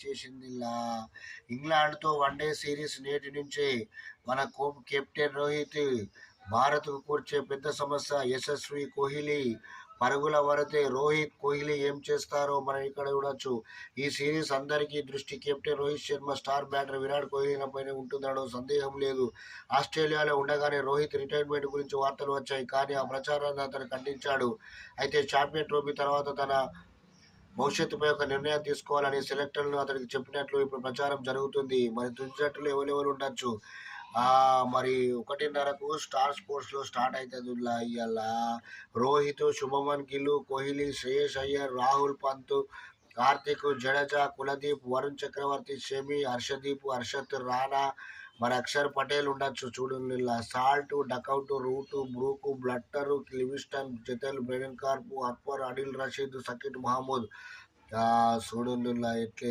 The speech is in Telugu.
చేసింది ఇలా. ఇంగ్లాండ్తో వన్డే సిరీస్ నేటి నుంచే. మన కెప్టెన్ రోహిత్ భారత్కు కూర్చే పెద్ద సమస్య. యశస్వి కోహ్లీ పరుగుల వరతే. రోహిత్ కోహ్లీ ఏం చేస్తారో మనం ఇక్కడ చూడొచ్చు. ఈ సిరీస్ అందరికీ దృష్టి captain Rohit Sharma, star batter Virat కోహ్లీలపైనే ఉంటుందనడం సందేహం లేదు. ఆస్ట్రేలియాలో ఉండగానే రోహిత్ రిటైర్మెంట్ గురించి వార్తలు వచ్చాయి. కానీ ఆ ప్రచారాన్ని అతను ఖండించాడు. అయితే ఛాంపియన్ ట్రోఫీ తర్వాత తన భవిష్యత్తుపై ఒక నిర్ణయం తీసుకోవాలని సెలెక్టర్లు అతనికి చెప్పినట్లు ఇప్పుడు ప్రచారం జరుగుతుంది. మరి తుది జట్టులో ఎవరెవరు ఉండొచ్చు? మరి 1:30కు స్టార్ స్పోర్ట్స్లో స్టార్ట్ అవుతుంది ఇవాళ. రోహిత్, శుభమన్ గిల్, కోహ్లీ, శ్రేయస్ అయ్యర్, రాహుల్ పంత్, కార్తిక్, జడేజా, కులదీప్, వరుణ్ చక్రవర్తి, షమి, హర్షదీప్, హర్షత్ రాణా, మరి అక్షర్ పటేల్ ఉండొచ్చు. చూడండి Salt, Duckett, Root, Brook, Buttler, Livingstone, జెతెల్, బ్రెడెన్ కార్ప్, అక్బర్, అడిల్ రషీద్, సకిట్ మహమూద్. చూడండి ఎట్లే